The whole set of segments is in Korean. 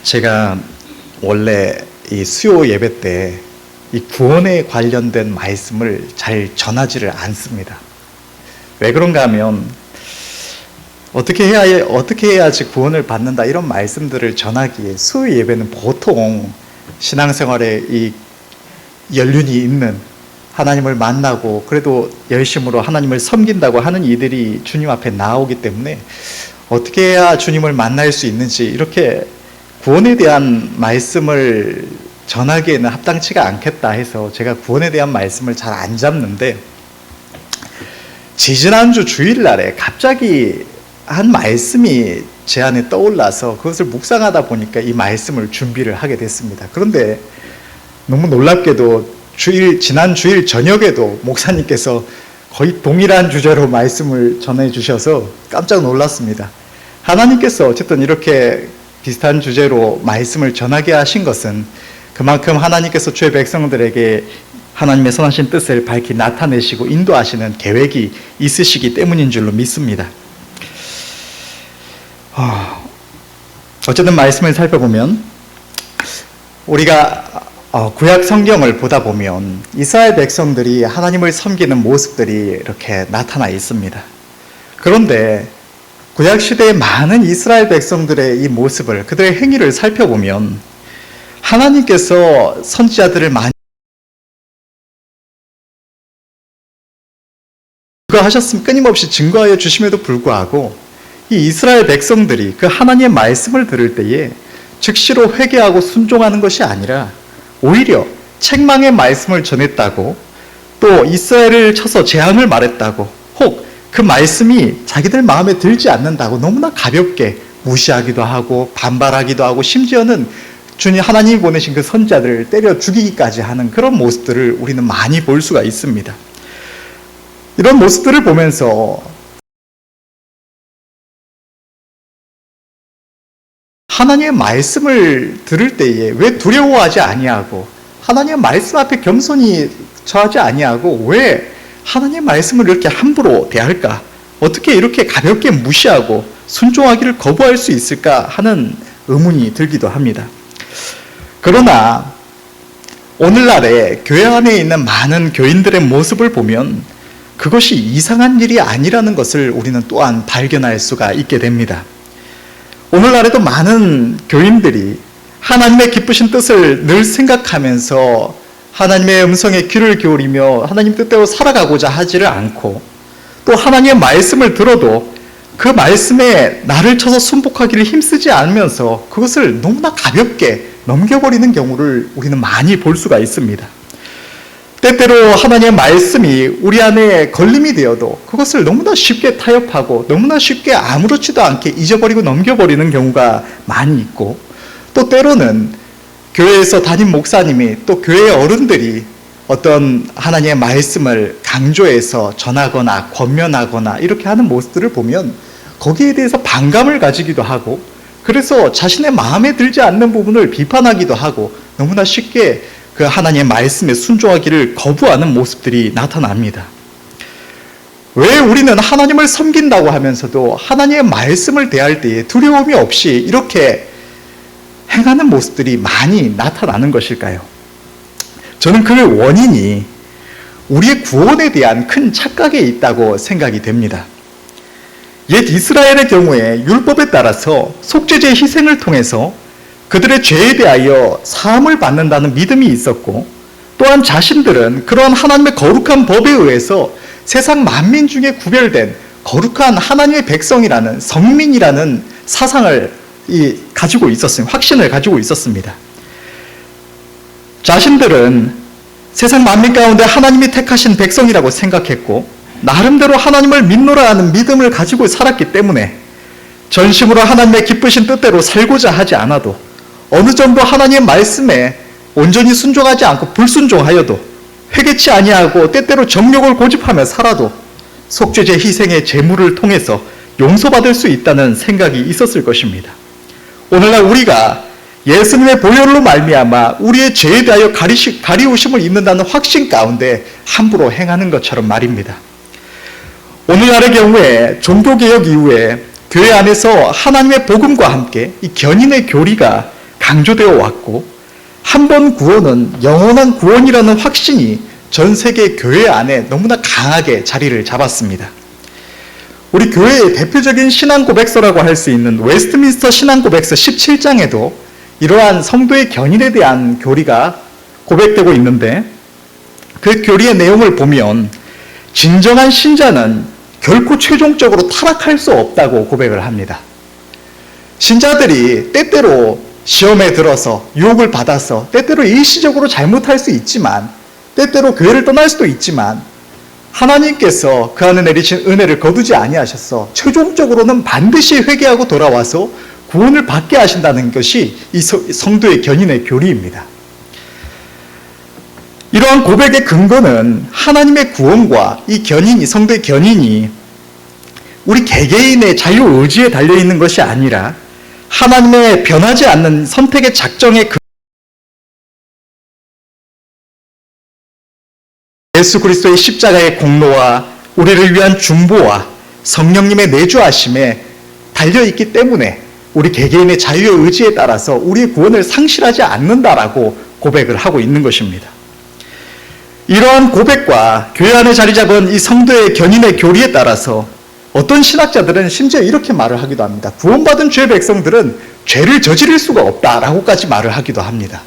제가 원래 이 수요 예배 때 이 구원에 관련된 말씀을 잘 전하지를 않습니다. 왜 그런가 하면 어떻게 해야지 구원을 받는다 이런 말씀들을 전하기에 수요 예배는 보통 신앙생활에 이 연륜이 있는 하나님을 만나고 그래도 열심으로 하나님을 섬긴다고 하는 이들이 주님 앞에 나오기 때문에 어떻게 해야 주님을 만날 수 있는지 이렇게 구원에 대한 말씀을 전하기에는 합당치가 않겠다 해서 제가 구원에 대한 말씀을 잘 안 잡는데, 지지난주 주일날에 갑자기 한 말씀이 제 안에 떠올라서 그것을 묵상하다 보니까 이 말씀을 준비를 하게 됐습니다. 그런데 너무 놀랍게도 지난 주일 저녁에도 목사님께서 거의 동일한 주제로 말씀을 전해 주셔서 깜짝 놀랐습니다. 하나님께서 어쨌든 이렇게 비슷한 주제로 말씀을 전하게 하신 것은 그만큼 하나님께서 주의 백성들에게 하나님의 선하신 뜻을 밝히 나타내시고 인도하시는 계획이 있으시기 때문인 줄로 믿습니다. 어쨌든 말씀을 살펴보면 우리가 구약 성경을 보다 보면 이스라엘 백성들이 하나님을 섬기는 모습들이 이렇게 나타나 있습니다. 그런데 구약 시대의 많은 이스라엘 백성들의 이 모습을, 그들의 행위를 살펴보면 하나님께서 선지자들을 많이 끊임없이 증거하여 주심에도 불구하고 이 이스라엘 백성들이 그 하나님의 말씀을 들을 때에 즉시로 회개하고 순종하는 것이 아니라 오히려 책망의 말씀을 전했다고, 또 이스라엘을 쳐서 재앙을 말했다고, 혹 그 말씀이 자기들 마음에 들지 않는다고 너무나 가볍게 무시하기도 하고 반발하기도 하고, 심지어는 주님 하나님이 보내신 그 선지자들을 때려 죽이기까지 하는 그런 모습들을 우리는 많이 볼 수가 있습니다. 이런 모습들을 보면서 하나님의 말씀을 들을 때에 왜 두려워하지 아니하고, 하나님의 말씀 앞에 겸손히 처하지 아니하고 왜 하나님의 말씀을 이렇게 함부로 대할까? 어떻게 이렇게 가볍게 무시하고 순종하기를 거부할 수 있을까 하는 의문이 들기도 합니다. 그러나 오늘날에 교회 안에 있는 많은 교인들의 모습을 보면 그것이 이상한 일이 아니라는 것을 우리는 또한 발견할 수가 있게 됩니다. 오늘날에도 많은 교인들이 하나님의 기쁘신 뜻을 늘 생각하면서 하나님의 음성에 귀를 기울이며 하나님 뜻대로 살아가고자 하지를 않고, 또 하나님의 말씀을 들어도 그 말씀에 나를 쳐서 순복하기를 힘쓰지 않으면서 그것을 너무나 가볍게 넘겨버리는 경우를 우리는 많이 볼 수가 있습니다. 때때로 하나님의 말씀이 우리 안에 걸림이 되어도 그것을 너무나 쉽게 타협하고 너무나 쉽게 아무렇지도 않게 잊어버리고 넘겨버리는 경우가 많이 있고, 또 때로는 교회에서 담임 목사님이 또 교회의 어른들이 어떤 하나님의 말씀을 강조해서 전하거나 권면하거나 이렇게 하는 모습들을 보면 거기에 대해서 반감을 가지기도 하고, 그래서 자신의 마음에 들지 않는 부분을 비판하기도 하고 너무나 쉽게 그 하나님의 말씀에 순종하기를 거부하는 모습들이 나타납니다. 왜 우리는 하나님을 섬긴다고 하면서도 하나님의 말씀을 대할 때에 두려움이 없이 이렇게 행하는 모습들이 많이 나타나는 것일까요? 저는 그 원인이 우리의 구원에 대한 큰 착각에 있다고 생각이 됩니다. 옛 이스라엘의 경우에 율법에 따라서 속죄제의 희생을 통해서 그들의 죄에 대하여 사함을 받는다는 믿음이 있었고, 또한 자신들은 그러한 하나님의 거룩한 법에 의해서 세상 만민 중에 구별된 거룩한 하나님의 백성이라는, 성민이라는 사상을 가지고 있었습니다. 확신을 가지고 있었습니다. 자신들은 세상 만민 가운데 하나님이 택하신 백성이라고 생각했고, 나름대로 하나님을 믿노라 하는 믿음을 가지고 살았기 때문에 전심으로 하나님의 기쁘신 뜻대로 살고자 하지 않아도, 어느 정도 하나님의 말씀에 온전히 순종하지 않고 불순종하여도, 회개치 아니하고 때때로 정욕을 고집하며 살아도 속죄제 희생의 제물을 통해서 용서받을 수 있다는 생각이 있었을 것입니다. 오늘날 우리가 예수님의 보혈로 말미암아 우리의 죄에 대하여 가리우심을 입는다는 확신 가운데 함부로 행하는 것처럼 말입니다. 오늘날의 경우에 종교개혁 이후에 교회 안에서 하나님의 복음과 함께 이 견인의 교리가 강조되어 왔고, 한 번 구원은 영원한 구원이라는 확신이 전 세계 교회 안에 너무나 강하게 자리를 잡았습니다. 우리 교회의 대표적인 신앙 고백서라고 할 수 있는 웨스트민스터 신앙 고백서 17장에도 이러한 성도의 견인에 대한 교리가 고백되고 있는데, 그 교리의 내용을 보면 진정한 신자는 결코 최종적으로 타락할 수 없다고 고백을 합니다. 신자들이 때때로 시험에 들어서 유혹을 받아서 때때로 일시적으로 잘못할 수 있지만, 때때로 교회를 떠날 수도 있지만, 하나님께서 그 안에 내리신 은혜를 거두지 아니하셔서 최종적으로는 반드시 회개하고 돌아와서 구원을 받게 하신다는 것이 이 성도의 견인의 교리입니다. 이러한 고백의 근거는 하나님의 구원과 이 견인, 이 성도의 견인이 우리 개개인의 자유의지에 달려있는 것이 아니라 하나님의 변하지 않는 선택의 작정의 예수 그리스도의 십자가의 공로와 우리를 위한 중보와 성령님의 내주하심에 달려있기 때문에 우리 개개인의 자유의 의지에 따라서 우리의 구원을 상실하지 않는다라고 고백을 하고 있는 것입니다. 이러한 고백과 교회 안에 자리 잡은 이 성도의 견인의 교리에 따라서 어떤 신학자들은 심지어 이렇게 말을 하기도 합니다. 구원받은 죄 백성들은 죄를 저지를 수가 없다라고까지 말을 하기도 합니다.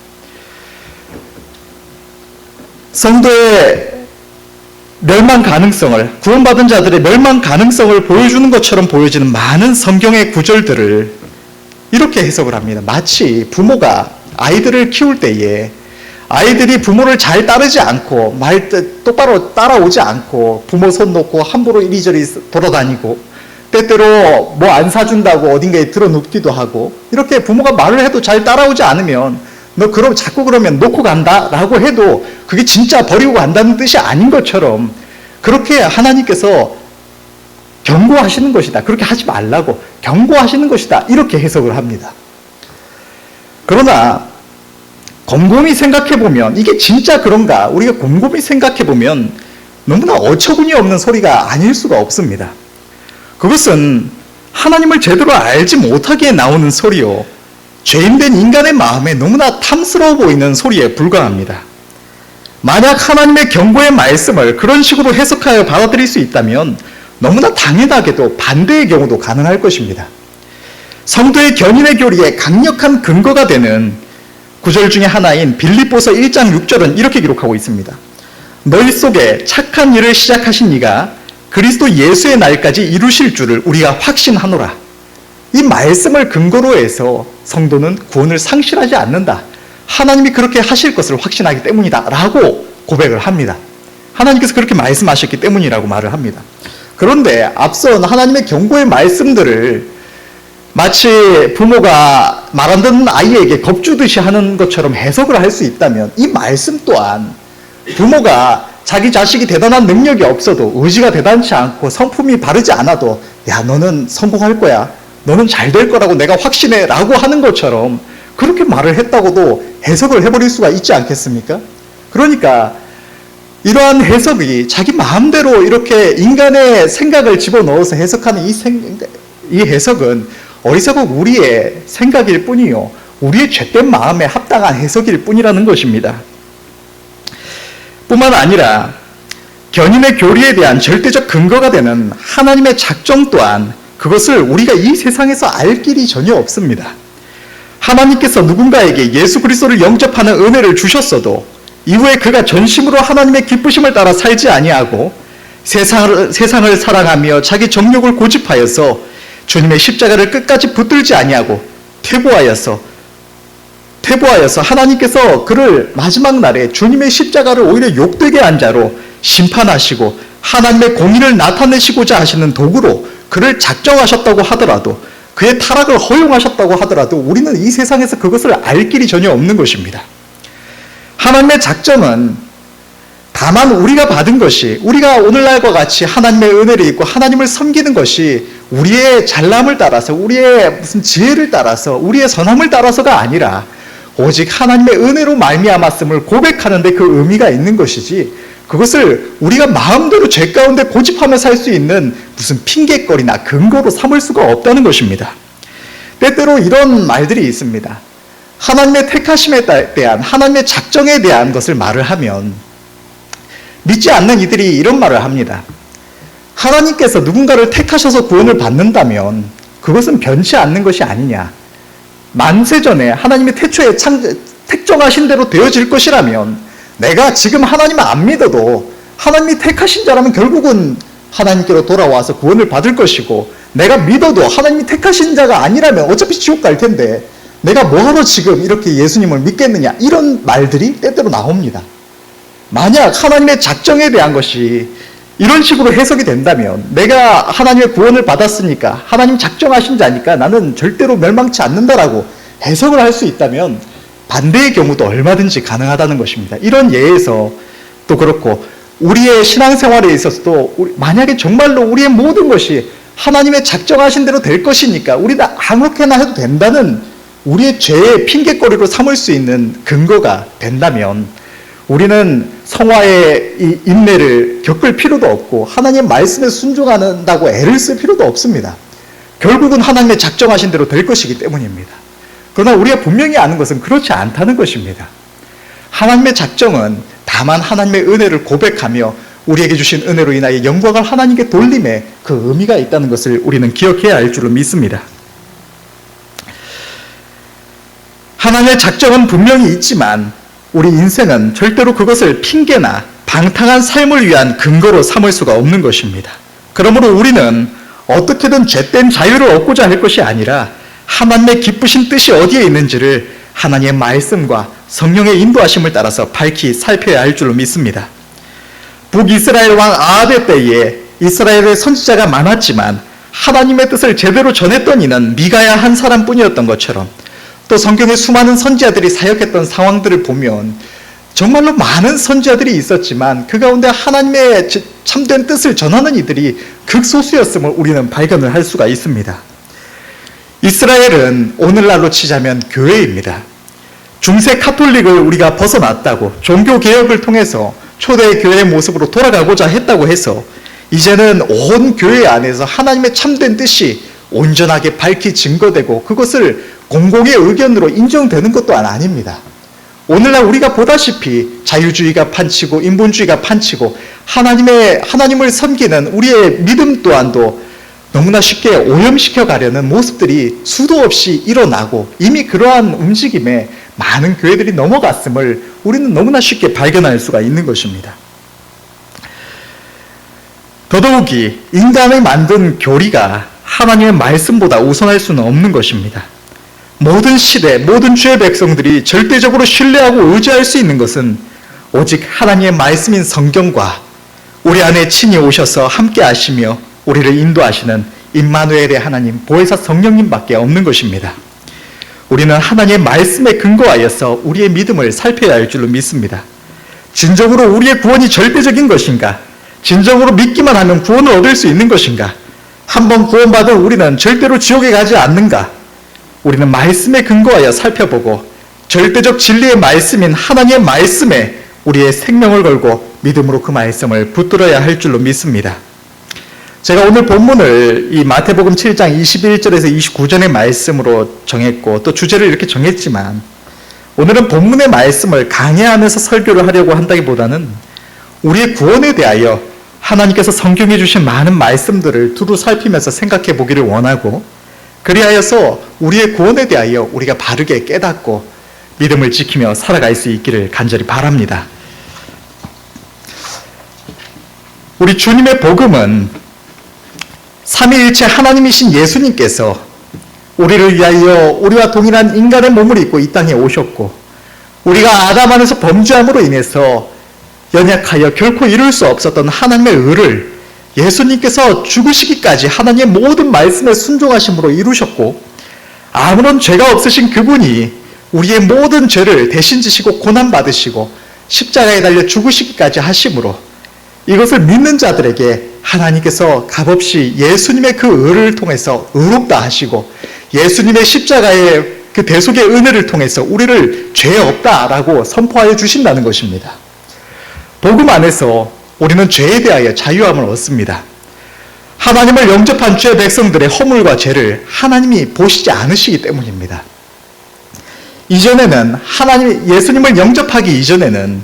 성도의 멸망 가능성을, 구원받은 자들의 멸망 가능성을 보여주는 것처럼 보여지는 많은 성경의 구절들을 이렇게 해석을 합니다. 마치 부모가 아이들을 키울 때에 아이들이 부모를 잘 따르지 않고 똑바로 따라오지 않고 부모 손 놓고 함부로 이리저리 돌아다니고 때때로 뭐 안 사준다고 어딘가에 들어눕기도 하고, 이렇게 부모가 말을 해도 잘 따라오지 않으면 너 그럼 자꾸 그러면 놓고 간다 라고 해도 그게 진짜 버리고 간다는 뜻이 아닌 것처럼 그렇게 하나님께서 경고하시는 것이다, 그렇게 하지 말라고 경고하시는 것이다, 이렇게 해석을 합니다. 그러나 곰곰이 생각해보면 이게 진짜 그런가, 우리가 곰곰이 생각해보면 너무나 어처구니 없는 소리가 아닐 수가 없습니다. 그것은 하나님을 제대로 알지 못하기에 나오는 소리요, 죄인된 인간의 마음에 너무나 탐스러워 보이는 소리에 불과합니다. 만약 하나님의 경고의 말씀을 그런 식으로 해석하여 받아들일 수 있다면 너무나 당연하게도 반대의 경우도 가능할 것입니다. 성도의 견인의 교리에 강력한 근거가 되는 구절 중에 하나인 빌립보서 1장 6절은 이렇게 기록하고 있습니다. 너희 속에 착한 일을 시작하신 이가 그리스도 예수의 날까지 이루실 줄을 우리가 확신하노라. 이 말씀을 근거로 해서 성도는 구원을 상실하지 않는다, 하나님이 그렇게 하실 것을 확신하기 때문이다 라고 고백을 합니다. 하나님께서 그렇게 말씀하셨기 때문이라고 말을 합니다. 그런데 앞선 하나님의 경고의 말씀들을 마치 부모가 말 안 듣는 아이에게 겁주듯이 하는 것처럼 해석을 할 수 있다면, 이 말씀 또한 부모가 자기 자식이 대단한 능력이 없어도, 의지가 대단치 않고 성품이 바르지 않아도 야 너는 성공할 거야, 너는 잘 될 거라고 내가 확신해 라고 하는 것처럼 그렇게 말을 했다고도 해석을 해버릴 수가 있지 않겠습니까? 그러니까 이러한 해석이 자기 마음대로 이렇게 인간의 생각을 집어넣어서 해석하는 이 해석은 어리석은 우리의 생각일 뿐이요, 우리의 죄된 마음에 합당한 해석일 뿐이라는 것입니다. 뿐만 아니라 견인의 교리에 대한 절대적 근거가 되는 하나님의 작정 또한 그것을 우리가 이 세상에서 알 길이 전혀 없습니다. 하나님께서 누군가에게 예수 그리스도를 영접하는 은혜를 주셨어도 이후에 그가 전심으로 하나님의 기쁘심을 따라 살지 아니하고 세상을 사랑하며 자기 정욕을 고집하여서 주님의 십자가를 끝까지 붙들지 아니하고 퇴보하여서 하나님께서 그를 마지막 날에 주님의 십자가를 오히려 욕되게 한 자로 심판하시고 하나님의 공의를 나타내시고자 하시는 도구로 그를 작정하셨다고 하더라도, 그의 타락을 허용하셨다고 하더라도 우리는 이 세상에서 그것을 알 길이 전혀 없는 것입니다. 하나님의 작정은 다만 우리가 받은 것이, 우리가 오늘날과 같이 하나님의 은혜를 입고 하나님을 섬기는 것이 우리의 잘남을 따라서, 우리의 무슨 지혜를 따라서, 우리의 선함을 따라서가 아니라 오직 하나님의 은혜로 말미암았음을 고백하는 데 그 의미가 있는 것이지, 그것을 우리가 마음대로 죄 가운데 고집하며 살 수 있는 무슨 핑계거리나 근거로 삼을 수가 없다는 것입니다. 때때로 이런 말들이 있습니다. 하나님의 택하심에 대한, 하나님의 작정에 대한 것을 말을 하면 믿지 않는 이들이 이런 말을 합니다. 하나님께서 누군가를 택하셔서 구원을 받는다면 그것은 변치 않는 것이 아니냐. 만세전에 하나님이 태초에 택정하신 대로 되어질 것이라면 내가 지금 하나님을 안 믿어도 하나님이 택하신 자라면 결국은 하나님께로 돌아와서 구원을 받을 것이고, 내가 믿어도 하나님이 택하신 자가 아니라면 어차피 지옥 갈 텐데 내가 뭐하러 지금 이렇게 예수님을 믿겠느냐, 이런 말들이 때때로 나옵니다. 만약 하나님의 작정에 대한 것이 이런 식으로 해석이 된다면, 내가 하나님의 구원을 받았으니까 하나님 작정하신 자니까 나는 절대로 멸망치 않는다라고 해석을 할 수 있다면 반대의 경우도 얼마든지 가능하다는 것입니다. 이런 예에서 또 그렇고, 우리의 신앙생활에 있어서도 만약에 정말로 우리의 모든 것이 하나님의 작정하신 대로 될 것이니까 우리는 아무렇게나 해도 된다는 우리의 죄의 핑계거리로 삼을 수 있는 근거가 된다면, 우리는 성화의 이 인내를 겪을 필요도 없고 하나님의 말씀에 순종한다고 애를 쓸 필요도 없습니다. 결국은 하나님의 작정하신 대로 될 것이기 때문입니다. 그러나 우리가 분명히 아는 것은 그렇지 않다는 것입니다. 하나님의 작정은 다만 하나님의 은혜를 고백하며 우리에게 주신 은혜로 인하여 영광을 하나님께 돌림에 그 의미가 있다는 것을 우리는 기억해야 할 줄로 믿습니다. 하나님의 작정은 분명히 있지만 우리 인생은 절대로 그것을 핑계나 방탕한 삶을 위한 근거로 삼을 수가 없는 것입니다. 그러므로 우리는 어떻게든 죄된 자유를 얻고자 할 것이 아니라 하나님의 기쁘신 뜻이 어디에 있는지를 하나님의 말씀과 성령의 인도하심을 따라서 밝히 살펴야 할 줄로 믿습니다. 북이스라엘 왕 아합의 때에 이스라엘의 선지자가 많았지만 하나님의 뜻을 제대로 전했던 이는 미가야 한 사람뿐이었던 것처럼, 또 성경에 수많은 선지자들이 사역했던 상황들을 보면 정말로 많은 선지자들이 있었지만 그 가운데 하나님의 참된 뜻을 전하는 이들이 극소수였음을 우리는 발견을 할 수가 있습니다. 이스라엘은 오늘날로 치자면 교회입니다. 중세 카톨릭을 우리가 벗어났다고, 종교개혁을 통해서 초대교회의 모습으로 돌아가고자 했다고 해서 이제는 온 교회 안에서 하나님의 참된 뜻이 온전하게 밝히 증거되고 그것을 공공의 의견으로 인정되는 것도 아닙니다. 오늘날 우리가 보다시피 자유주의가 판치고 인본주의가 판치고 하나님을 섬기는 우리의 믿음 또한도 너무나 쉽게 오염시켜 가려는 모습들이 수도 없이 일어나고 이미 그러한 움직임에 많은 교회들이 넘어갔음을 우리는 너무나 쉽게 발견할 수가 있는 것입니다. 더더욱이 인간을 만든 교리가 하나님의 말씀보다 우선할 수는 없는 것입니다. 모든 시대, 모든 주의 백성들이 절대적으로 신뢰하고 의지할 수 있는 것은 오직 하나님의 말씀인 성경과 우리 안에 친히 오셔서 함께 하시며 우리를 인도하시는 임마누엘의 하나님, 보혜사 성령님밖에 없는 것입니다. 우리는 하나님의 말씀에 근거하여서 우리의 믿음을 살펴야 할 줄로 믿습니다. 진정으로 우리의 구원이 절대적인 것인가? 진정으로 믿기만 하면 구원을 얻을 수 있는 것인가? 한번 구원받은 우리는 절대로 지옥에 가지 않는가? 우리는 말씀에 근거하여 살펴보고 절대적 진리의 말씀인 하나님의 말씀에 우리의 생명을 걸고 믿음으로 그 말씀을 붙들어야 할 줄로 믿습니다. 제가 오늘 본문을 이 마태복음 7장 21절에서 29절의 말씀으로 정했고 또 주제를 이렇게 정했지만, 오늘은 본문의 말씀을 강해하면서 설교를 하려고 한다기보다는 우리의 구원에 대하여 하나님께서 성경에 주신 많은 말씀들을 두루 살피면서 생각해 보기를 원하고, 그리하여서 우리의 구원에 대하여 우리가 바르게 깨닫고 믿음을 지키며 살아갈 수 있기를 간절히 바랍니다. 우리 주님의 복음은 삼위일체 하나님이신 예수님께서 우리를 위하여 우리와 동일한 인간의 몸을 입고 이 땅에 오셨고, 우리가 아담 안에서 범죄함으로 인해서 연약하여 결코 이룰 수 없었던 하나님의 의를 예수님께서 죽으시기까지 하나님의 모든 말씀에 순종하심으로 이루셨고, 아무런 죄가 없으신 그분이 우리의 모든 죄를 대신 지시고 고난받으시고 십자가에 달려 죽으시기까지 하심으로 이것을 믿는 자들에게 하나님께서 값없이 예수님의 그 의를 통해서 의롭다 하시고, 예수님의 십자가의 그 대속의 은혜를 통해서 우리를 죄 없다라고 선포하여 주신다는 것입니다. 복음 안에서 우리는 죄에 대하여 자유함을 얻습니다. 하나님을 영접한 주의 백성들의 허물과 죄를 하나님이 보시지 않으시기 때문입니다. 이전에는 예수님을 영접하기 이전에는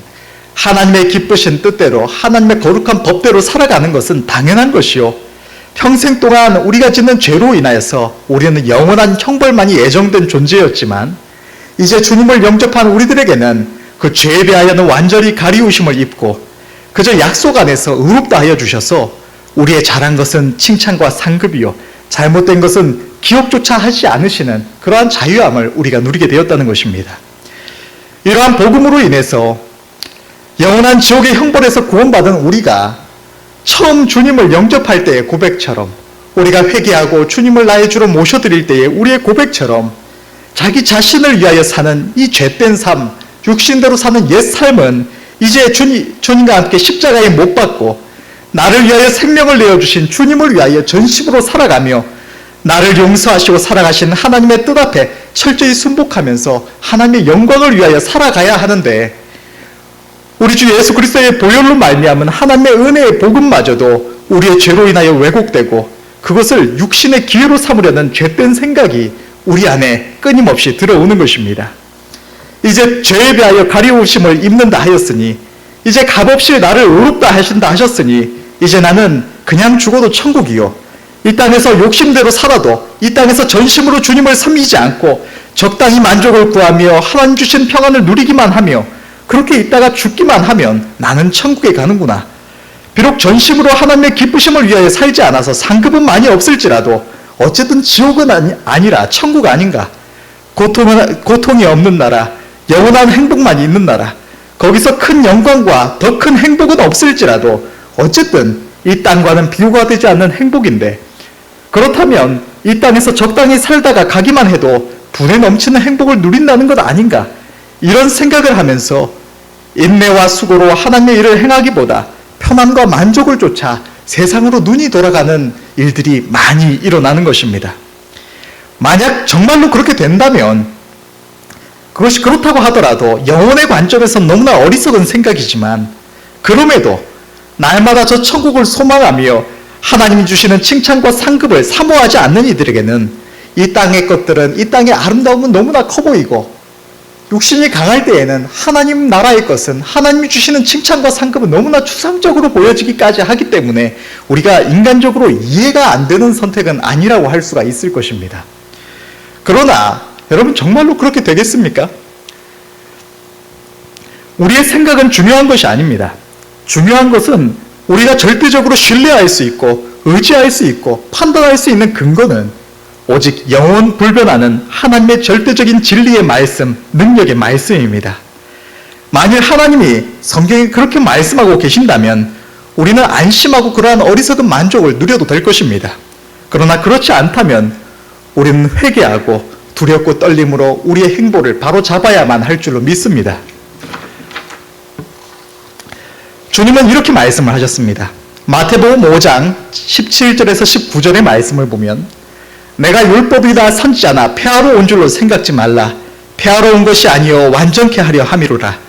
하나님의 기쁘신 뜻대로 하나님의 거룩한 법대로 살아가는 것은 당연한 것이요, 평생 동안 우리가 짓는 죄로 인하여서 우리는 영원한 형벌만이 예정된 존재였지만, 이제 주님을 영접한 우리들에게는 그 죄에 대하여는 완전히 가리우심을 입고 그저 약속 안에서 의롭다 하여 주셔서 우리의 잘한 것은 칭찬과 상급이요 잘못된 것은 기억조차 하지 않으시는 그러한 자유함을 우리가 누리게 되었다는 것입니다. 이러한 복음으로 인해서 영원한 지옥의 형벌에서 구원받은 우리가 처음 주님을 영접할 때의 고백처럼, 우리가 회개하고 주님을 나의 주로 모셔드릴 때의 우리의 고백처럼 자기 자신을 위하여 사는 이 죄된 삶, 육신대로 사는 옛 삶은 이제 주님과 함께 십자가에 못 박고 나를 위하여 생명을 내어주신 주님을 위하여 전심으로 살아가며 나를 용서하시고 살아가신 하나님의 뜻 앞에 철저히 순복하면서 하나님의 영광을 위하여 살아가야 하는데, 우리 주 예수 그리스도의 보혈로 말미암은 하나님의 은혜의 복음마저도 우리의 죄로 인하여 왜곡되고 그것을 육신의 기회로 삼으려는 죄된 생각이 우리 안에 끊임없이 들어오는 것입니다. 이제 죄에 대하여 가리우심을 입는다 하였으니, 이제 값없이 나를 의롭다 하신다 하셨으니, 이제 나는 그냥 죽어도 천국이요, 이 땅에서 욕심대로 살아도 이 땅에서 전심으로 주님을 섬기지 않고 적당히 만족을 구하며 하나님 주신 평안을 누리기만 하며 그렇게 있다가 죽기만 하면 나는 천국에 가는구나. 비록 전심으로 하나님의 기쁘심을 위하여 살지 않아서 상급은 많이 없을지라도 어쨌든 지옥은 아니라 천국 아닌가. 고통이 없는 나라, 영원한 행복만 있는 나라, 거기서 큰 영광과 더 큰 행복은 없을지라도 어쨌든 이 땅과는 비교가 되지 않는 행복인데, 그렇다면 이 땅에서 적당히 살다가 가기만 해도 분에 넘치는 행복을 누린다는 것 아닌가. 이런 생각을 하면서 인내와 수고로 하나님의 일을 행하기보다 편안과 만족을 쫓아 세상으로 눈이 돌아가는 일들이 많이 일어나는 것입니다. 만약 정말로 그렇게 된다면, 그것이 그렇다고 하더라도 영혼의 관점에서 너무나 어리석은 생각이지만, 그럼에도 날마다 저 천국을 소망하며 하나님이 주시는 칭찬과 상급을 사모하지 않는 이들에게는 이 땅의 것들은, 이 땅의 아름다움은 너무나 커 보이고, 육신이 강할 때에는 하나님 나라의 것은, 하나님이 주시는 칭찬과 상급은 너무나 추상적으로 보여지기까지 하기 때문에 우리가 인간적으로 이해가 안 되는 선택은 아니라고 할 수가 있을 것입니다. 그러나 여러분, 정말로 그렇게 되겠습니까? 우리의 생각은 중요한 것이 아닙니다. 중요한 것은 우리가 절대적으로 신뢰할 수 있고 의지할 수 있고 판단할 수 있는 근거는 오직 영원 불변하는 하나님의 절대적인 진리의 말씀, 능력의 말씀입니다. 만일 하나님이 성경에 그렇게 말씀하고 계신다면 우리는 안심하고 그러한 어리석은 만족을 누려도 될 것입니다. 그러나 그렇지 않다면 우리는 회개하고 두렵고 떨림으로 우리의 행보를 바로 잡아야만 할 줄로 믿습니다. 주님은 이렇게 말씀을 하셨습니다. 마태복음 5장 17절에서 19절의 말씀을 보면, 내가 율법이다 선지자나 폐하러 온 줄로 생각지 말라. 폐하러 온 것이 아니요 완전케 하려 함이로라.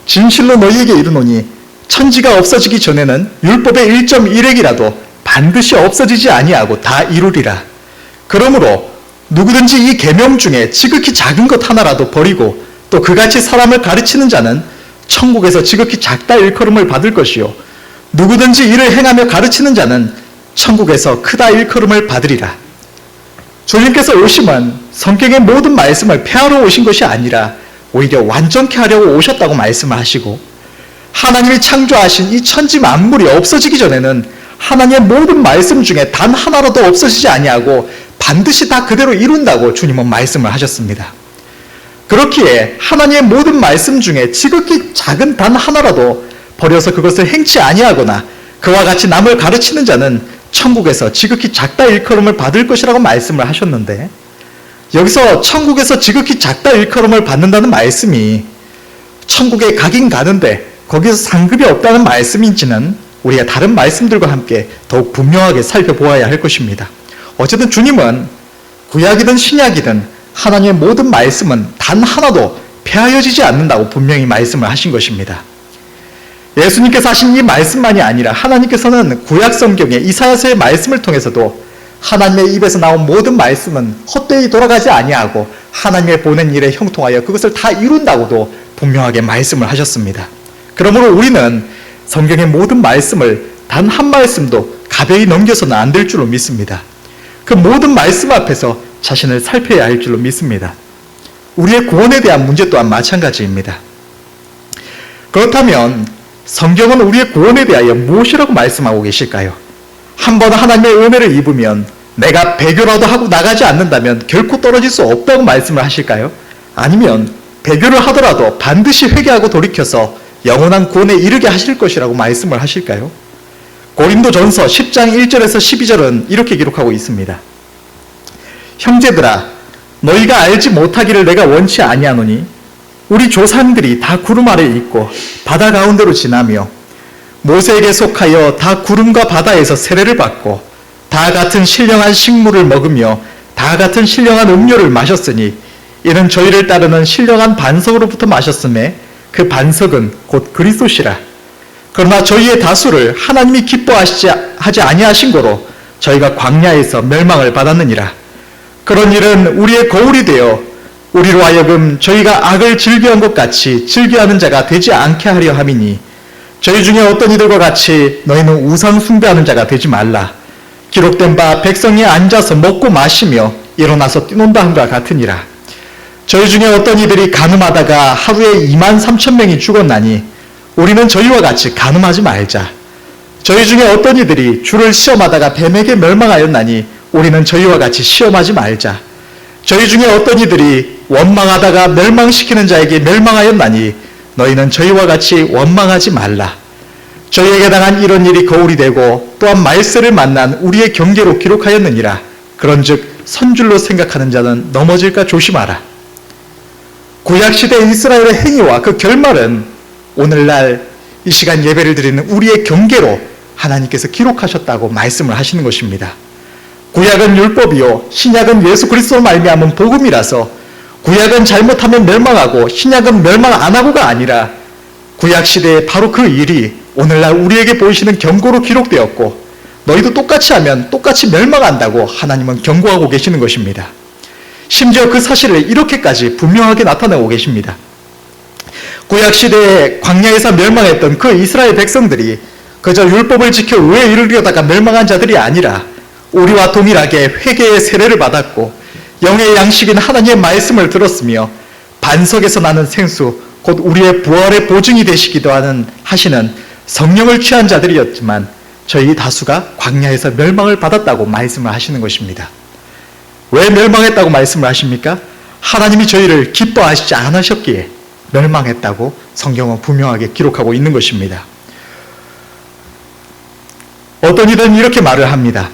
진실로 너희에게 이르노니 천지가 없어지기 전에는 율법의 1.1획이라도 반드시 없어지지 아니하고 다 이루리라. 그러므로 누구든지 이 계명 중에 지극히 작은 것 하나라도 버리고 또 그같이 사람을 가르치는 자는 천국에서 지극히 작다 일컬음을 받을 것이요, 누구든지 이를 행하며 가르치는 자는 천국에서 크다 일컬음을 받으리라. 주님께서 오심은 성경의 모든 말씀을 폐하러 오신 것이 아니라 오히려 완전케 하려고 오셨다고 말씀을 하시고, 하나님이 창조하신 이 천지 만물이 없어지기 전에는 하나님의 모든 말씀 중에 단 하나라도 없어지지 아니하고 반드시 다 그대로 이룬다고 주님은 말씀을 하셨습니다. 그렇기에 하나님의 모든 말씀 중에 지극히 작은 단 하나라도 버려서 그것을 행치 아니하거나 그와 같이 남을 가르치는 자는 천국에서 지극히 작다 일컬음을 받을 것이라고 말씀을 하셨는데, 여기서 천국에서 지극히 작다 일컬음을 받는다는 말씀이 천국에 가긴 가는데 거기서 상급이 없다는 말씀인지는 우리가 다른 말씀들과 함께 더욱 분명하게 살펴보아야 할 것입니다. 어쨌든 주님은 구약이든 신약이든 하나님의 모든 말씀은 단 하나도 폐하여지지 않는다고 분명히 말씀을 하신 것입니다. 예수님께서 하신 이 말씀만이 아니라 하나님께서는 구약 성경의 이사야서의 말씀을 통해서도 하나님의 입에서 나온 모든 말씀은 헛되이 돌아가지 아니하고 하나님의 보낸 일에 형통하여 그것을 다 이룬다고도 분명하게 말씀을 하셨습니다. 그러므로 우리는 성경의 모든 말씀을 단 한 말씀도 가벼이 넘겨서는 안 될 줄로 믿습니다. 그 모든 말씀 앞에서 자신을 살펴야 할 줄로 믿습니다. 우리의 구원에 대한 문제 또한 마찬가지입니다. 그렇다면 성경은 우리의 구원에 대하여 무엇이라고 말씀하고 계실까요? 한번 하나님의 은혜를 입으면 내가 배교라도 하고 나가지 않는다면 결코 떨어질 수 없다고 말씀을 하실까요? 아니면 배교를 하더라도 반드시 회개하고 돌이켜서 영원한 구원에 이르게 하실 것이라고 말씀을 하실까요? 고린도전서 10장 1절에서 12절은 이렇게 기록하고 있습니다. 형제들아, 너희가 알지 못하기를 내가 원치 아니하노니 우리 조상들이 다 구름 아래 있고 바다 가운데로 지나며 모세에게 속하여 다 구름과 바다에서 세례를 받고 다 같은 신령한 식물을 먹으며 다 같은 신령한 음료를 마셨으니 이는 저희를 따르는 신령한 반석으로부터 마셨음에 그 반석은 곧 그리스도시라. 그러나 저희의 다수를 하나님이 기뻐하지 아니하신 고로 저희가 광야에서 멸망을 받았느니라. 그런 일은 우리의 거울이 되어 우리로 하여금 저희가 악을 즐겨한 것 같이 즐겨하는 자가 되지 않게 하려 함이니 저희 중에 어떤 이들과 같이 너희는 우상 숭배하는 자가 되지 말라. 기록된 바 백성이 앉아서 먹고 마시며 일어나서 뛰논다 함과 같으니라. 저희 중에 어떤 이들이 간음하다가 하루에 23,000명이 죽었나니 우리는 저희와 같이 간음하지 말자. 저희 중에 어떤 이들이 주를 시험하다가 뱀에게 멸망하였나니 우리는 저희와 같이 시험하지 말자. 저희 중에 어떤 이들이 원망하다가 멸망시키는 자에게 멸망하였나니 너희는 저희와 같이 원망하지 말라. 저희에게 당한 이런 일이 거울이 되고 또한 말세를 만난 우리의 경계로 기록하였느니라. 그런즉 선줄로 생각하는 자는 넘어질까 조심하라. 구약시대 이스라엘의 행위와 그 결말은 오늘날 이 시간 예배를 드리는 우리의 경계로 하나님께서 기록하셨다고 말씀을 하시는 것입니다. 구약은 율법이요 신약은 예수 그리스도로 말미암은 복음이라서 구약은 잘못하면 멸망하고 신약은 멸망 안 하고가 아니라 구약시대에 바로 그 일이 오늘날 우리에게 보이시는 경고로 기록되었고 너희도 똑같이 하면 똑같이 멸망한다고 하나님은 경고하고 계시는 것입니다. 심지어 그 사실을 이렇게까지 분명하게 나타내고 계십니다. 구약시대에 광야에서 멸망했던 그 이스라엘 백성들이 그저 율법을 지켜 의에 이르려다가 멸망한 자들이 아니라 우리와 동일하게 회개의 세례를 받았고 영의 양식인 하나님의 말씀을 들었으며 반석에서 나는 생수 곧 우리의 부활의 보증이 되시기도 하시는 성령을 취한 자들이었지만 저희 다수가 광야에서 멸망을 받았다고 말씀을 하시는 것입니다. 왜 멸망했다고 말씀을 하십니까? 하나님이 저희를 기뻐하시지 않으셨기에 멸망했다고 성경은 분명하게 기록하고 있는 것입니다. 어떤 이들은 이렇게 말을 합니다.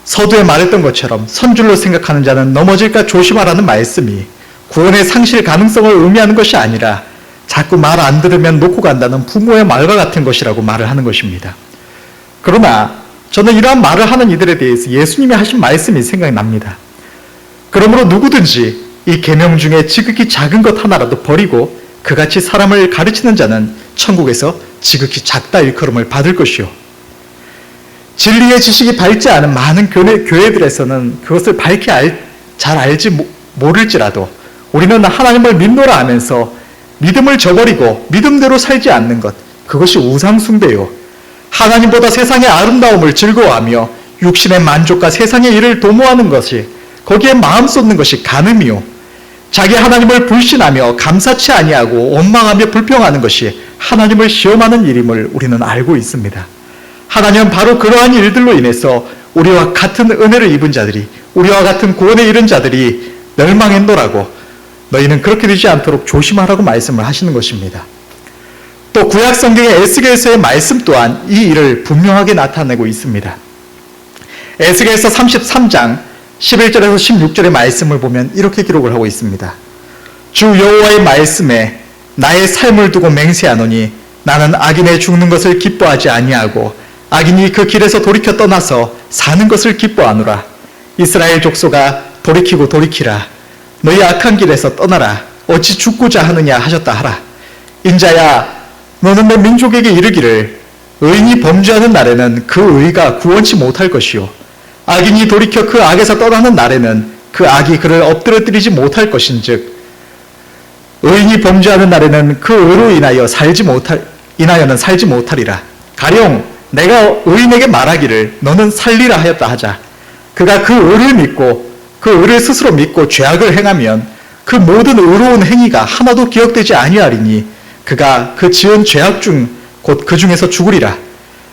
서두에 말했던 것처럼 선줄로 생각하는 자는 넘어질까 조심하라는 말씀이 구원의 상실 가능성을 의미하는 것이 아니라 자꾸 말 안 들으면 놓고 간다는 부모의 말과 같은 것이라고 말을 하는 것입니다. 그러나 저는 이러한 말을 하는 이들에 대해서 예수님이 하신 말씀이 생각이 납니다. 그러므로 누구든지 이 계명 중에 지극히 작은 것 하나라도 버리고 그같이 사람을 가르치는 자는 천국에서 지극히 작다 일컬음을 받을 것이요. 진리의 지식이 밝지 않은 많은 교회들에서는 그것을 밝게 잘 알지 모를지라도 우리는 하나님을 믿노라 하면서 믿음을 저버리고 믿음대로 살지 않는 것, 그것이 우상숭배요. 하나님보다 세상의 아름다움을 즐거워하며 육신의 만족과 세상의 일을 도모하는 것이 거기에 마음 쏟는 것이 간음이요. 자기 하나님을 불신하며 감사치 아니하고 원망하며 불평하는 것이 하나님을 시험하는 일임을 우리는 알고 있습니다. 하나님은 바로 그러한 일들로 인해서 우리와 같은 은혜를 입은 자들이, 우리와 같은 구원에 이른 자들이 멸망했노라고, 너희는 그렇게 되지 않도록 조심하라고 말씀을 하시는 것입니다. 또 구약 성경의 에스겔서의 말씀 또한 이 일을 분명하게 나타내고 있습니다. 에스겔서 33장 11절에서 16절의 말씀을 보면 이렇게 기록을 하고 있습니다. 주 여호와의 말씀에 나의 삶을 두고 맹세하노니 나는 악인의 죽는 것을 기뻐하지 아니하고 악인이 그 길에서 돌이켜 떠나서 사는 것을 기뻐하노라. 이스라엘 족속아 돌이키고 돌이키라. 너희 악한 길에서 떠나라. 어찌 죽고자 하느냐 하셨다 하라. 인자야 너는 내 민족에게 이르기를 의인이 범죄하는 날에는 그 의가 구원치 못할 것이요 악인이 돌이켜 그 악에서 떠나는 날에는 그 악이 그를 엎드러뜨리지 못할 것인즉 의인이 범죄하는 날에는 그 의로 인하여는 살지 못하리라. 가령 내가 의인에게 말하기를 너는 살리라 하였다 하자. 그가 그 의를 믿고 그 의를 스스로 믿고 죄악을 행하면 그 모든 의로운 행위가 하나도 기억되지 아니하리니 그가 그 지은 죄악 중 곧 그 중에서 죽으리라.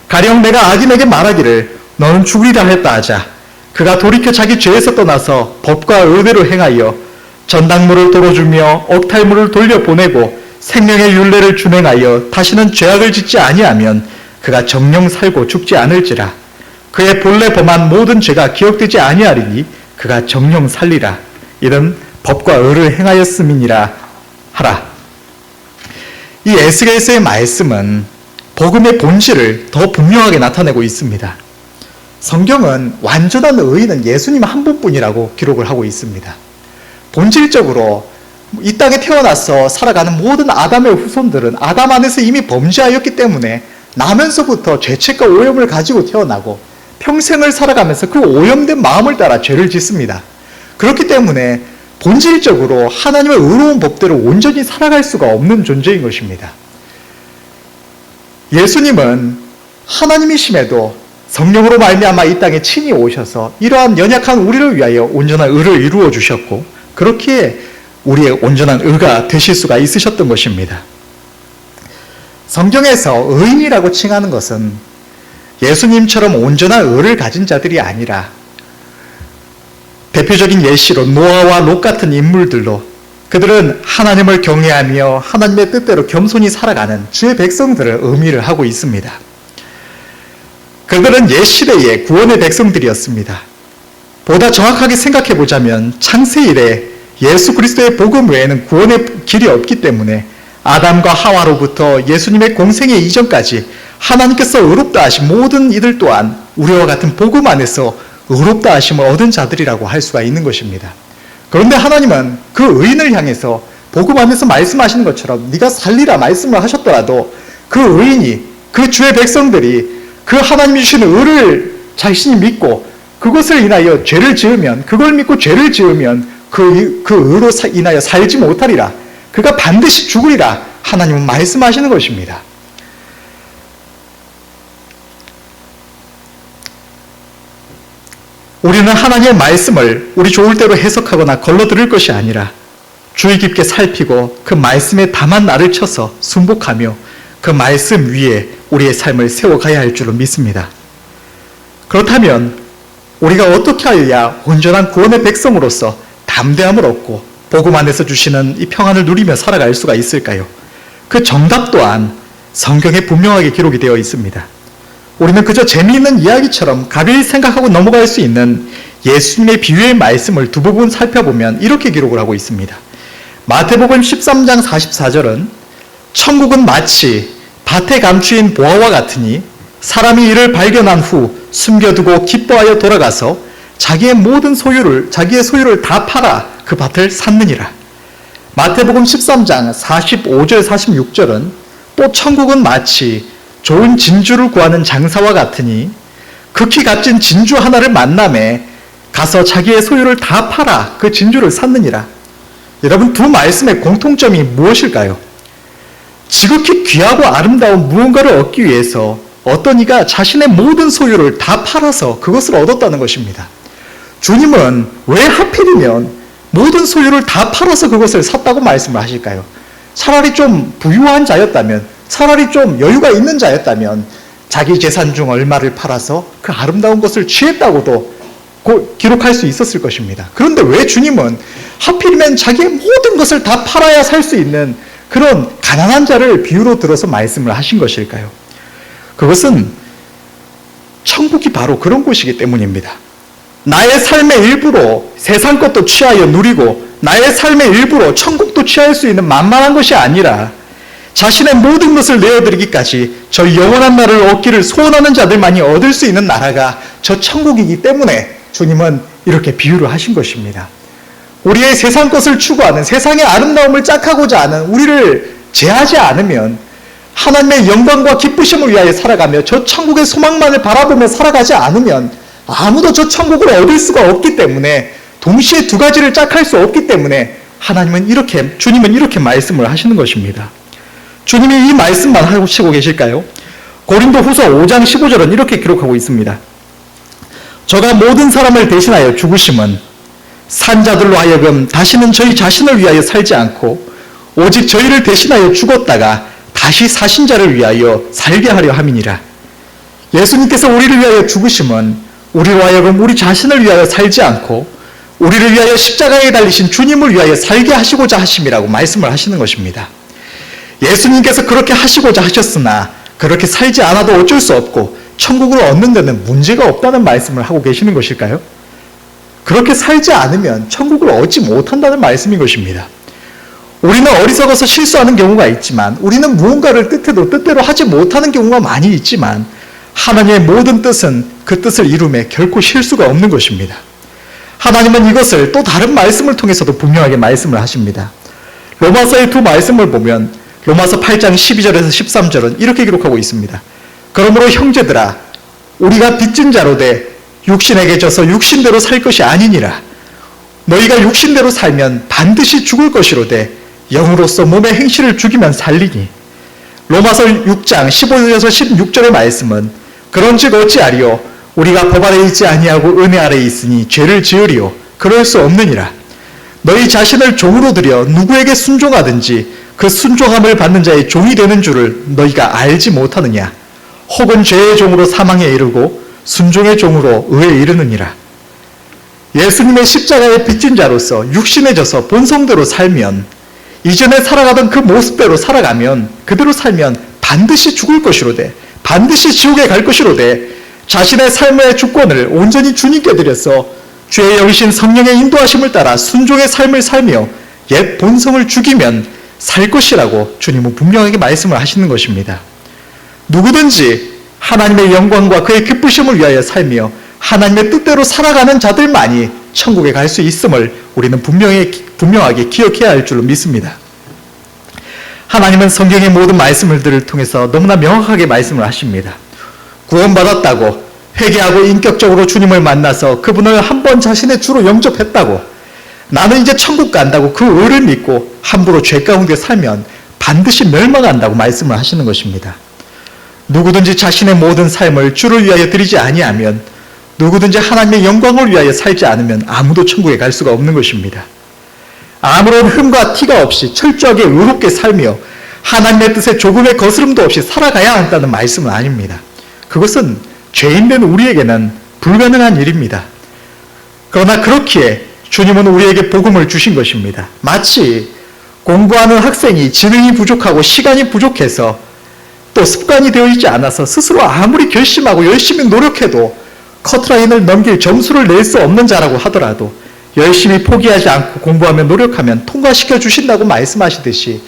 가령 내가 악인에게 말하기를 너는 죽으리라 하였다 하자. 그가 돌이켜 자기 죄에서 떠나서 법과 의대로 행하여 전당물을 돌어주며 억탈물을 돌려보내고 생명의 율례를 준행하여 다시는 죄악을 짓지 아니하면 그가 정령 살고 죽지 않을지라. 그의 본래 범한 모든 죄가 기억되지 아니하리니 그가 정령 살리라. 이는 법과 의를 행하였음이니라 하라. 이 에스겔서의 말씀은 복음의 본질을 더 분명하게 나타내고 있습니다. 성경은 완전한 의인은 예수님 한 분뿐이라고 기록을 하고 있습니다. 본질적으로 이 땅에 태어나서 살아가는 모든 아담의 후손들은 아담 안에서 이미 범죄하였기 때문에 나면서부터 죄책과 오염을 가지고 태어나고 평생을 살아가면서 그 오염된 마음을 따라 죄를 짓습니다. 그렇기 때문에 본질적으로 하나님의 의로운 법대로 온전히 살아갈 수가 없는 존재인 것입니다. 예수님은 하나님이심에도 성령으로 말미암아 이 땅에 친히 오셔서 이러한 연약한 우리를 위하여 온전한 의를 이루어 주셨고 그렇기에 우리의 온전한 의가 되실 수가 있으셨던 것입니다. 성경에서 의인이라고 칭하는 것은 예수님처럼 온전한 의를 가진 자들이 아니라 대표적인 예시로 노아와 롯 같은 인물들로 그들은 하나님을 경외하며 하나님의 뜻대로 겸손히 살아가는 주의 백성들을 의미를 하고 있습니다. 그들은 옛 시대의 구원의 백성들이었습니다. 보다 정확하게 생각해 보자면 창세 이래 예수 그리스도의 복음 외에는 구원의 길이 없기 때문에 아담과 하와로부터 예수님의 공생애 이전까지 하나님께서 의롭다 하신 모든 이들 또한 우리와 같은 복음 안에서 의롭다 하심을 얻은 자들이라고 할 수가 있는 것입니다. 그런데 하나님은 그 의인을 향해서 복음 안에서 말씀하시는 것처럼 네가 살리라 말씀을 하셨더라도 그 의인이 그 주의 백성들이 그 하나님이 주시는 의를 자신이 믿고 그것을 인하여 죄를 지으면 그걸 믿고 죄를 지으면 그 의로 인하여 살지 못하리라. 그가 반드시 죽으리라. 하나님은 말씀하시는 것입니다. 우리는 하나님의 말씀을 우리 좋을 대로 해석하거나 걸러들을 것이 아니라 주의 깊게 살피고 그 말씀에 다만 나를 쳐서 순복하며 그 말씀 위에 우리의 삶을 세워가야 할 줄로 믿습니다. 그렇다면 우리가 어떻게 하여야 온전한 구원의 백성으로서 담대함을 얻고 복음 안에서 주시는 이 평안을 누리며 살아갈 수가 있을까요? 그 정답 또한 성경에 분명하게 기록이 되어 있습니다. 우리는 그저 재미있는 이야기처럼 가벼이 생각하고 넘어갈 수 있는 예수님의 비유의 말씀을 두 부분 살펴보면 이렇게 기록을 하고 있습니다. 마태복음 13장 44절은 천국은 마치 밭에 감추인 보화와 같으니 사람이 이를 발견한 후 숨겨두고 기뻐하여 돌아가서 자기의 소유를 다 팔아 그 밭을 샀느니라. 마태복음 13장 45절 46절은 또 천국은 마치 좋은 진주를 구하는 장사와 같으니 극히 값진 진주 하나를 만남에 가서 자기의 소유를 다 팔아 그 진주를 샀느니라. 여러분, 두 말씀의 공통점이 무엇일까요? 지극히 귀하고 아름다운 무언가를 얻기 위해서 어떤 이가 자신의 모든 소유를 다 팔아서 그것을 얻었다는 것입니다. 주님은 왜 하필이면 모든 소유를 다 팔아서 그것을 샀다고 말씀을 하실까요? 차라리 좀 부유한 자였다면, 차라리 좀 여유가 있는 자였다면 자기 재산 중 얼마를 팔아서 그 아름다운 것을 취했다고도 기록할 수 있었을 것입니다. 그런데 왜 주님은 하필이면 자기의 모든 것을 다 팔아야 살 수 있는 그런 가난한 자를 비유로 들어서 말씀을 하신 것일까요? 그것은 천국이 바로 그런 곳이기 때문입니다. 나의 삶의 일부로 세상 것도 취하여 누리고 나의 삶의 일부로 천국도 취할 수 있는 만만한 것이 아니라 자신의 모든 것을 내어드리기까지 저 영원한 나라를 얻기를 소원하는 자들만이 얻을 수 있는 나라가 저 천국이기 때문에 주님은 이렇게 비유를 하신 것입니다. 우리의 세상 것을 추구하는, 세상의 아름다움을 짝하고자 하는 우리를 제하지 않으면, 하나님의 영광과 기쁘심을 위하여 살아가며 저 천국의 소망만을 바라보며 살아가지 않으면 아무도 저 천국을 얻을 수가 없기 때문에, 동시에 두 가지를 짝할 수 없기 때문에 주님은 이렇게 말씀을 하시는 것입니다. 주님이 이 말씀만 하시고 계실까요? 고린도 후서 5장 15절은 이렇게 기록하고 있습니다. 저가 모든 사람을 대신하여 죽으심은 산자들로 하여금 다시는 저희 자신을 위하여 살지 않고 오직 저희를 대신하여 죽었다가 다시 사신 자를 위하여 살게 하려 함이니라. 예수님께서 우리를 위하여 죽으심은 우리로 하여금 우리 자신을 위하여 살지 않고 우리를 위하여 십자가에 달리신 주님을 위하여 살게 하시고자 하심이라고 말씀을 하시는 것입니다. 예수님께서 그렇게 하시고자 하셨으나 그렇게 살지 않아도 어쩔 수 없고 천국을 얻는 데는 문제가 없다는 말씀을 하고 계시는 것일까요? 그렇게 살지 않으면 천국을 얻지 못한다는 말씀인 것입니다. 우리는 어리석어서 실수하는 경우가 있지만, 우리는 무언가를 뜻대로 하지 못하는 경우가 많이 있지만, 하나님의 모든 뜻은 그 뜻을 이루매 결코 실수가 없는 것입니다. 하나님은 이것을 또 다른 말씀을 통해서도 분명하게 말씀을 하십니다. 로마서의 두 말씀을 보면 로마서 8장 12절에서 13절은 이렇게 기록하고 있습니다. 그러므로 형제들아, 우리가 빚진 자로 돼 육신에게 져서 육신대로 살 것이 아니니라. 너희가 육신대로 살면 반드시 죽을 것이로되 영으로서 몸의 행실을 죽이면 살리니. 로마서 6장 15절에서 16절의 말씀은 그런즉 어찌하리요? 우리가 법 아래 있지 아니하고 은혜 아래 있으니 죄를 지으리요? 그럴 수 없느니라. 너희 자신을 종으로 들여 누구에게 순종하든지 그 순종함을 받는 자의 종이 되는 줄을 너희가 알지 못하느냐? 혹은 죄의 종으로 사망에 이르고 순종의 종으로 의에 이르느니라. 예수님의 십자가에 빚진 자로서 육신에 져서 본성대로 살면, 이전에 살아가던 그 모습대로 살아가면, 그대로 살면 반드시 죽을 것이로되, 반드시 지옥에 갈 것이로되, 자신의 삶의 주권을 온전히 주님께 드려서 주의 영이신 성령의 인도하심을 따라 순종의 삶을 살며 옛 본성을 죽이면 살 것이라고 주님은 분명하게 말씀을 하시는 것입니다. 누구든지 하나님의 영광과 그의 기쁘심을 위하여 살며 하나님의 뜻대로 살아가는 자들만이 천국에 갈 수 있음을 우리는 분명하게 기억해야 할 줄로 믿습니다. 하나님은 성경의 모든 말씀들을 통해서 너무나 명확하게 말씀을 하십니다. 구원받았다고, 회개하고 인격적으로 주님을 만나서 그분을 한 번 자신의 주로 영접했다고, 나는 이제 천국 간다고 그 의를 믿고 함부로 죄 가운데 살면 반드시 멸망한다고 말씀을 하시는 것입니다. 누구든지 자신의 모든 삶을 주를 위하여 드리지 아니하면, 누구든지 하나님의 영광을 위하여 살지 않으면 아무도 천국에 갈 수가 없는 것입니다. 아무런 흠과 티가 없이 철저하게 의롭게 살며 하나님의 뜻에 조금의 거스름도 없이 살아가야 한다는 말씀은 아닙니다. 그것은 죄인된 우리에게는 불가능한 일입니다. 그러나 그렇기에 주님은 우리에게 복음을 주신 것입니다. 마치 공부하는 학생이 지능이 부족하고 시간이 부족해서 또 습관이 되어 있지 않아서 스스로 아무리 결심하고 열심히 노력해도 커트라인을 넘길 점수를 낼 수 없는 자라고 하더라도 열심히 포기하지 않고 공부하며 노력하면 통과시켜 주신다고 말씀하시듯이,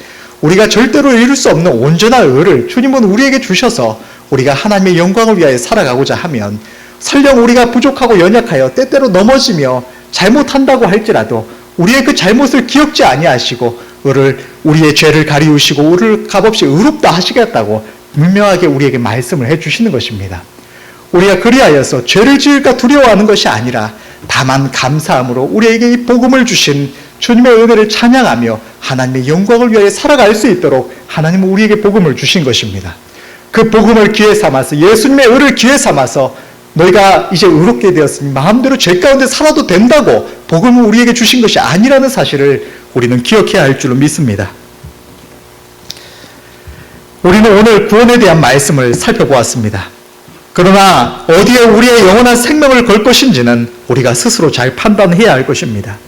우리가 절대로 이룰 수 없는 온전한 의를 주님은 우리에게 주셔서 우리가 하나님의 영광을 위하여 살아가고자 하면, 설령 우리가 부족하고 연약하여 때때로 넘어지며 잘못한다고 할지라도 우리의 그 잘못을 기억지 아니하시고 우리의 죄를 가리우시고 우리를 값없이 의롭다 하시겠다고 분명하게 우리에게 말씀을 해주시는 것입니다. 우리가 그리하여서 죄를 지을까 두려워하는 것이 아니라 다만 감사함으로 우리에게 이 복음을 주신 주님의 은혜를 찬양하며 하나님의 영광을 위하여 살아갈 수 있도록 하나님은 우리에게 복음을 주신 것입니다. 그 복음을 기회 삼아서, 예수님의 의를 기회 삼아서 너희가 이제 의롭게 되었으니 마음대로 죄 가운데 살아도 된다고 복음을 우리에게 주신 것이 아니라는 사실을 우리는 기억해야 할 줄로 믿습니다. 우리는 오늘 구원에 대한 말씀을 살펴보았습니다. 그러나 어디에 우리의 영원한 생명을 걸 것인지는 우리가 스스로 잘 판단해야 할 것입니다.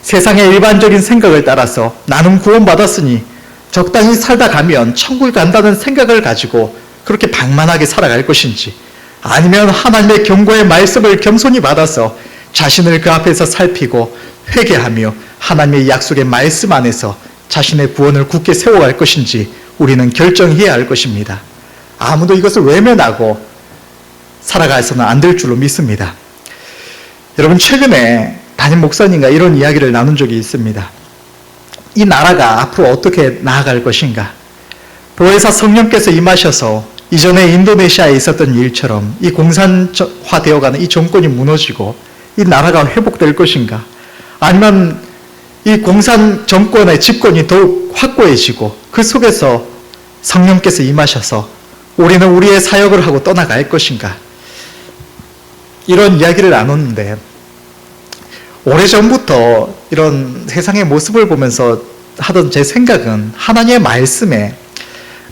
세상의 일반적인 생각을 따라서 나는 구원받았으니 적당히 살다 가면 천국을 간다는 생각을 가지고 그렇게 방만하게 살아갈 것인지, 아니면 하나님의 경고의 말씀을 겸손히 받아서 자신을 그 앞에서 살피고 회개하며 하나님의 약속의 말씀 안에서 자신의 구원을 굳게 세워갈 것인지 우리는 결정해야 할 것입니다. 아무도 이것을 외면하고 살아가서는 안 될 줄로 믿습니다. 여러분, 최근에 담임 목사님과 이런 이야기를 나눈 적이 있습니다. 이 나라가 앞으로 어떻게 나아갈 것인가? 보혜사 성령께서 임하셔서 이전에 인도네시아에 있었던 일처럼 이 공산화되어가는 이 정권이 무너지고 이 나라가 회복될 것인가? 아니면 이 공산 정권의 집권이 더욱 확고해지고 그 속에서 성령께서 임하셔서 우리는 우리의 사역을 하고 떠나갈 것인가? 이런 이야기를 나눴는데 오래전부터 이런 세상의 모습을 보면서 하던 제 생각은 하나님의 말씀에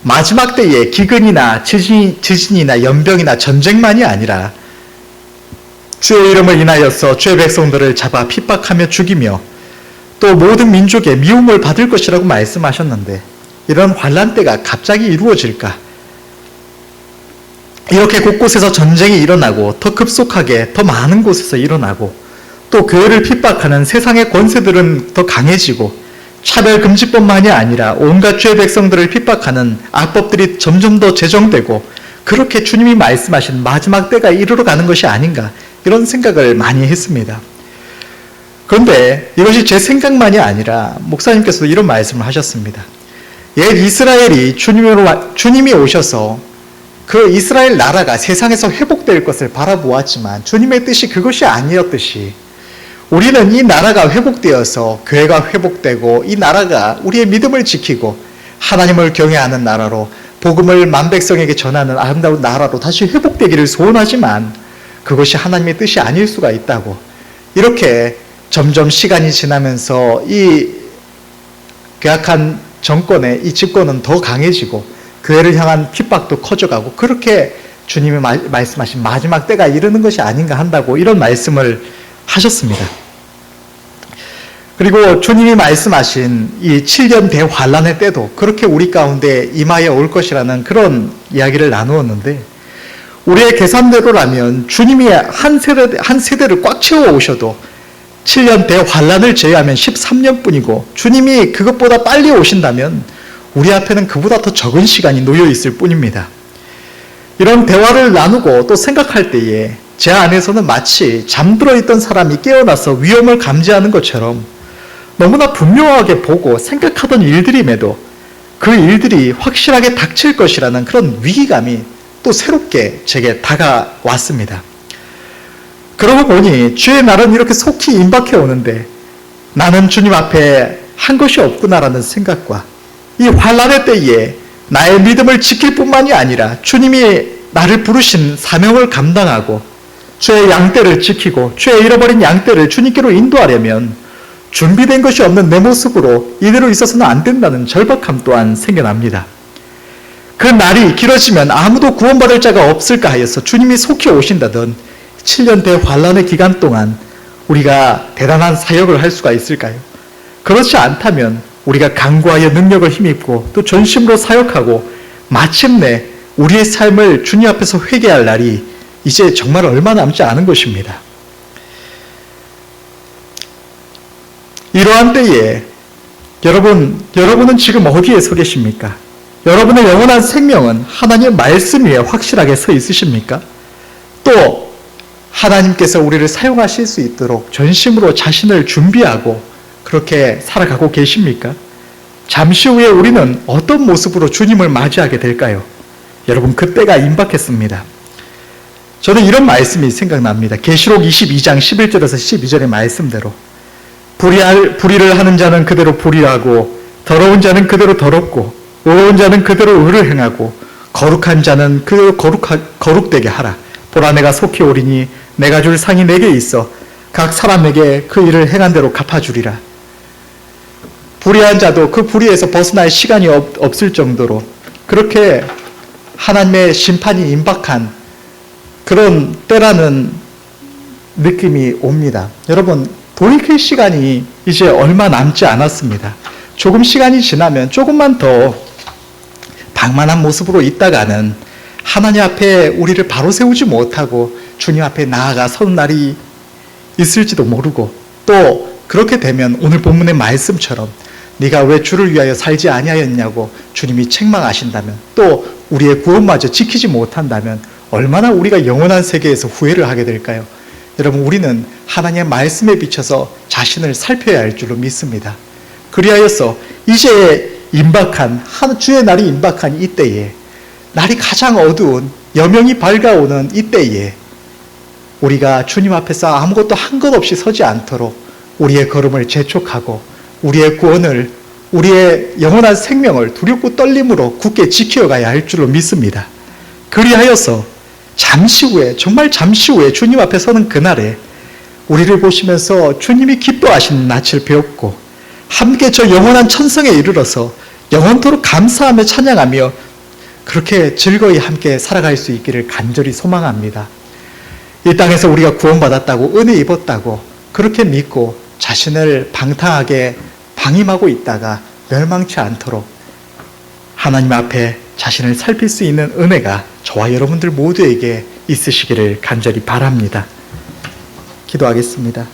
마지막 때에 기근이나 지진이나 연병이나 전쟁만이 아니라 주의 이름을 인하여서 주의 백성들을 잡아 핍박하며 죽이며 또 모든 민족의 미움을 받을 것이라고 말씀하셨는데 이런 환난 때가 갑자기 이루어질까? 이렇게 곳곳에서 전쟁이 일어나고 더 급속하게 더 많은 곳에서 일어나고 또 교회를 핍박하는 세상의 권세들은 더 강해지고 차별금지뿐만이 아니라 온갖 주의 백성들을 핍박하는 악법들이 점점 더 제정되고 그렇게 주님이 말씀하신 마지막 때가 이르러 가는 것이 아닌가 이런 생각을 많이 했습니다. 그런데 이것이 제 생각만이 아니라 목사님께서도 이런 말씀을 하셨습니다. 옛 이스라엘이 주님이 오셔서 그 이스라엘 나라가 세상에서 회복될 것을 바라보았지만 주님의 뜻이 그것이 아니었듯이 우리는 이 나라가 회복되어서 교회가 회복되고 이 나라가 우리의 믿음을 지키고 하나님을 경외하는 나라로 복음을 만백성에게 전하는 아름다운 나라로 다시 회복되기를 소원하지만 그것이 하나님의 뜻이 아닐 수가 있다고 이렇게 점점 시간이 지나면서 이 괴악한 정권의 이 집권은 더 강해지고 교회를 향한 핍박도 커져가고 그렇게 주님이 말씀하신 마지막 때가 이르는 것이 아닌가 한다고 이런 말씀을 하셨습니다. 그리고 주님이 말씀하신 이 7년 대환란의 때도 그렇게 우리 가운데 임하여 올 것이라는 그런 이야기를 나누었는데 우리의 계산대로라면 주님이 한 세대를 꽉 채워 오셔도 7년 대환란을 제외하면 13년뿐이고 주님이 그것보다 빨리 오신다면 우리 앞에는 그보다 더 적은 시간이 놓여 있을 뿐입니다. 이런 대화를 나누고 또 생각할 때에 제 안에서는 마치 잠들어 있던 사람이 깨어나서 위험을 감지하는 것처럼 너무나 분명하게 보고 생각하던 일들임에도 그 일들이 확실하게 닥칠 것이라는 그런 위기감이 또 새롭게 제게 다가왔습니다. 그러고 보니 주의 날은 이렇게 속히 임박해 오는데 나는 주님 앞에 한 것이 없구나라는 생각과 이 환난의 때에 나의 믿음을 지킬 뿐만이 아니라 주님이 나를 부르신 사명을 감당하고 주의 양떼를 지키고 주의 잃어버린 양떼를 주님께로 인도하려면 준비된 것이 없는 내 모습으로 이대로 있어서는 안 된다는 절박함 또한 생겨납니다. 그 날이 길어지면 아무도 구원받을 자가 없을까 하여서 주님이 속히 오신다던 7년 대환란의 기간 동안 우리가 대단한 사역을 할 수가 있을까요? 그렇지 않다면 우리가 강구하여 능력을 힘입고 또 전심으로 사역하고 마침내 우리의 삶을 주님 앞에서 회개할 날이 이제 정말 얼마 남지 않은 것입니다. 이러한 때에 여러분은 지금 어디에 서 계십니까? 여러분의 영원한 생명은 하나님의 말씀 위에 확실하게 서 있으십니까? 또 하나님께서 우리를 사용하실 수 있도록 전심으로 자신을 준비하고 그렇게 살아가고 계십니까? 잠시 후에 우리는 어떤 모습으로 주님을 맞이하게 될까요? 여러분, 그때가 임박했습니다. 저는 이런 말씀이 생각납니다. 계시록 22장 11절에서 12절의 말씀대로 불의를 하는 자는 그대로 불의하고 더러운 자는 그대로 더럽고 의로운 자는 그대로 의를 행하고 거룩한 자는 그대로 거룩되게 하라. 보라, 내가 속히 오리니 내가 줄 상이 내게 있어 각 사람에게 그 일을 행한 대로 갚아주리라. 불의한 자도 그 불의에서 벗어날 시간이 없을 정도로 그렇게 하나님의 심판이 임박한 그런 때라는 느낌이 옵니다. 여러분, 돌이킬 시간이 이제 얼마 남지 않았습니다. 조금 시간이 지나면 조금만 더 방만한 모습으로 있다가는 하나님 앞에 우리를 바로 세우지 못하고 주님 앞에 나아가 선 날이 있을지도 모르고 또 그렇게 되면 오늘 본문의 말씀처럼 네가 왜 주를 위하여 살지 아니하였냐고 주님이 책망하신다면 또 우리의 구원마저 지키지 못한다면 얼마나 우리가 영원한 세계에서 후회를 하게 될까요? 여러분, 우리는 하나님의 말씀에 비춰서 자신을 살펴야 할 줄로 믿습니다. 그리하여서 이제 임박한 주의 날이 임박한 이때에 날이 가장 어두운 여명이 밝아오는 이때에 우리가 주님 앞에서 아무것도 한 것 없이 서지 않도록 우리의 걸음을 재촉하고 우리의 구원을, 우리의 영원한 생명을 두렵고 떨림으로 굳게 지켜가야 할 줄로 믿습니다. 그리하여서 잠시 후에, 정말 잠시 후에 주님 앞에 서는 그날에 우리를 보시면서 주님이 기뻐하시는 낯을 배웠고 함께 저 영원한 천성에 이르러서 영원토록 감사하며 찬양하며 그렇게 즐거이 함께 살아갈 수 있기를 간절히 소망합니다. 이 땅에서 우리가 구원받았다고, 은혜 입었다고 그렇게 믿고 자신을 방탕하게 방임하고 있다가 멸망치 않도록 하나님 앞에 자신을 살필 수 있는 은혜가 저와 여러분들 모두에게 있으시기를 간절히 바랍니다. 기도하겠습니다.